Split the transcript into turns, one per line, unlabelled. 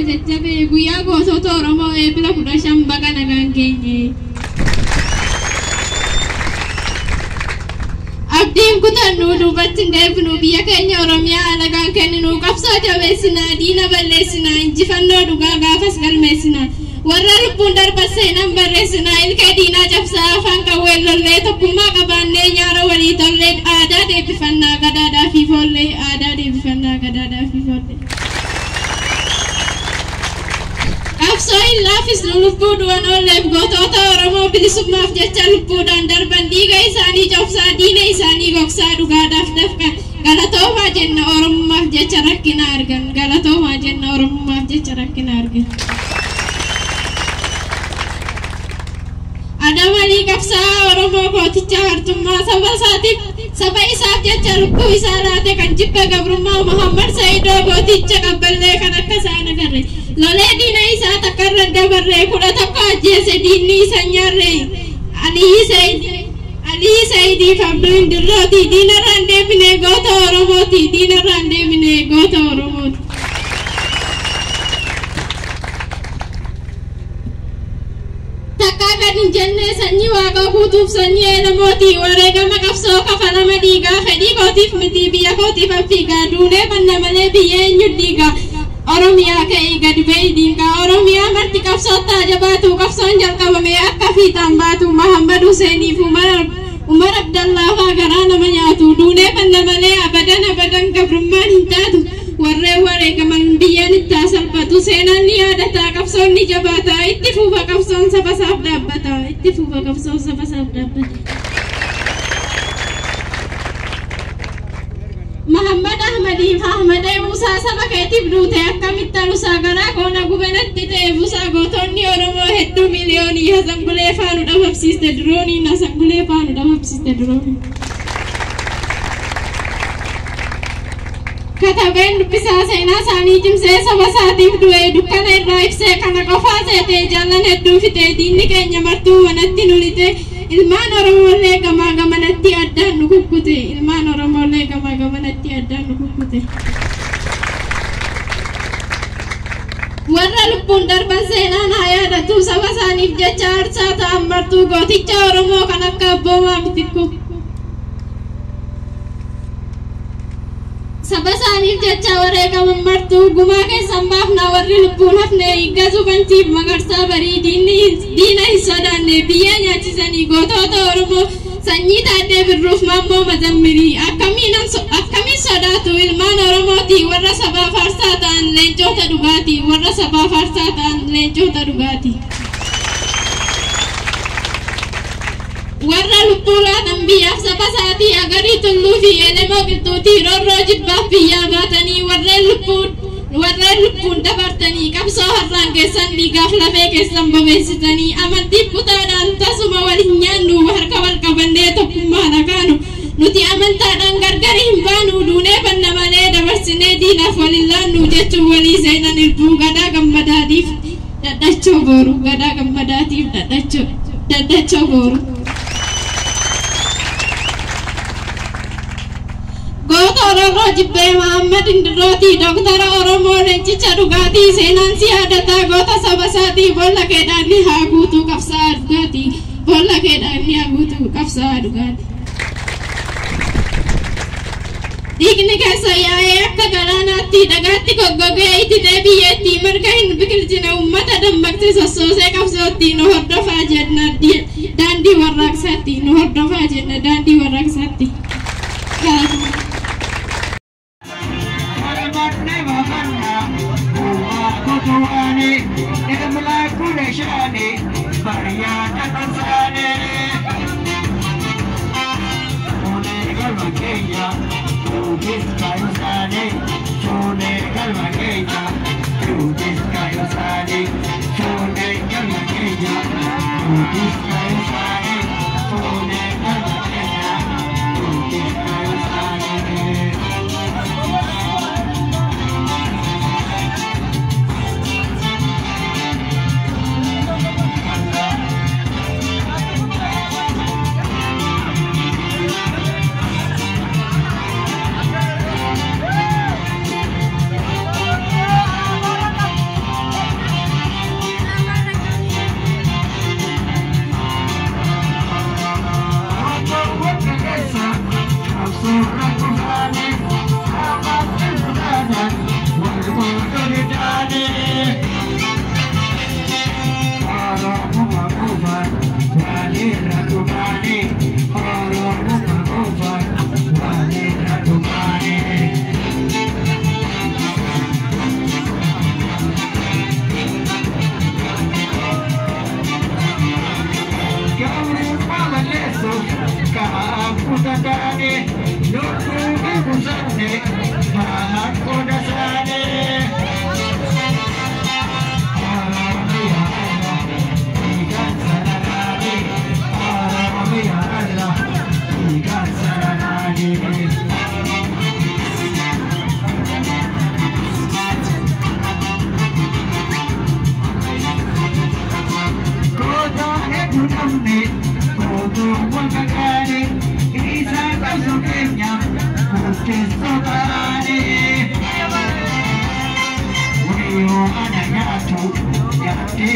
jajjabe guyyaa gosoota Oromoo eebila 15 baga nagaan geenye. Abdiin kutannu duubatti deebinu biyya keenya Oromiyaa alagaan kenninu qabsoo jabeessinaa diina balleessinaa injifannoo dhugaa gaafas galmeessinaa. Warra lubbuun darba seenan barreessinaa ilkee diinaa cabsaa afaan qawwee lollee tokkummaa qabaannee nyaara walii tollee aadaa deebifannaa gadaadhaa fi foollee aadaa deebifannaa gadaadhaa fi foollee. Qabsoo hin laafisnu lubbuu du'an oolleef gootota Oromoo bilisummaaf jecha lubbuudhaan darban dhiiga isaanii cobsaa diina isaanii gogsaa dhugaadhaaf dafqan galatoomaa jenna Oromummaaf jecha rakkina argan galatoomaa jenna Oromummaaf jecha rakkina argan. Adamali qabsaa Oromoo gooticha hartummaa saba isaatiif saba isaaf jecha lubbuu isaa laate kan jibba gabrummaa Muhammad Sayyidoo gooticha qabballee kan akka isaan agarre lolee diina isaa takkarra dabarree 11 ajjeese diinni isa nyaarre Alii Sayyidii fi Abduu Indirrooti diinarraan deebine goota Oromooti diinarraan deebine goota Oromooti. Takkaadhaan jennee sanyii waaqa guutuuf sanyii elamooti wareegama qabsoo kafalama dhiigaa fedhii kootiif miti biyya kootiif affiigaa duunee banna malee biyya eenyu dhiigaa Oromiyaa ka'ii gadi ba'ii dhiigaa Oromiyaa marti qabsoottaa jabaatu qabsoon jalqabame akka fiixaan baatu Mahammad Huseeniif Umar Abdallaafaa garaa nama nyaatu duunee banna malee abadan gabrummaan hin taatu. Warreen wareegaman biyyaan itti salphatu seenaan ni yaadataa qabsoon ni jabaataa itti fufa qabsoon saba isaaf dhaabbata itti fufa qabsoon saba isaaf dhaabbata. Muhammad Ahmadiif Ahmad Musaa saba keetiif duute akkamitti alusaa garaa koona gubanatti ta'e busaa gootonni Oromoo hedduu miliyoonii hasangulee faanu dhabamsiiste dirooniin hasangulee faanu dhabamsiiste dirooniin. Katabeen dubbisaa seenaa isaanii cimsee saba isaatiif du'ee dukkana irraa ibsee kana qofaa seetee jaallan hedduu fitee diinni keenya martuu manatti nu lixee ilmaan Oromoolee gamaa gamanatti addaan nu kukkute ilmaan Oromoolee gamaa gamanatti addaan nu kukkute. Warra lubbuun darban seenaan haa yaadatu saba isaaniif jecha aarsaa ta'an martuu gooticha Oromoo kan akka abboomaa mitikku. Saba isaaniif jecha wareegaman martuu gumaa keessan baafnaa warri lubbuun hafne higgatu bantiif magarsaa barii diina hin sodaanne biyya nyaachisanii gootota Oromoo sanyii Taaddee Birruuf Maammoo Mazammirii akkamiin sodaatu ilmaan Oromooti warra sabaaf aarsaa ta'an leencoota dhugaati warra sabaaf aarsaa ta'an leencoota dhugaati. Warra lubbuu laatan biyyaaf saba isaatii agarii tulluu fi elemoo qilxuutii roorroo jibbaaf biyyaa baatanii warreen lubbuun dabartanii qabsoo harraan keessan dhiigaaf lafee keessan bobeessitanii amantiif kutaadhaan tasuma wal hin nyaannu harka wal qabannee tokkummaa dhagaanu nuti amantaadhaan gargar hin baanu duunee banna malee dabarsinee diinaaf wal hin laannu jechuun walii seenan irbuu gadaa gammadaatiif dadhachoo booru gadaa gammadaatiif dadhachoo booru. Goota Oromoo jibbee Muhammad Indirrooti Dooktara Oromoo leencicha dhugaatii seenaan si yaadataa goota saba isaatii boolla keedhaan ni haa guutuu qabsaa dhugaati boolla keedhaan ni haa guutuu qabsaa dhugaati. Dhiigni keessa yaa'ee akka galaanaatti dhagaatti goggogee ititee biyyattii marga hin biqilchine uummata dammaqsi sossoosee qabsootti nu hordofaa jenna daandii warraaqsaatti nu hordofaa jenna daandii warraaqsaatti.
tumne koto wakakane isa kaso kenya kuke sotane Uyo ananyatu yate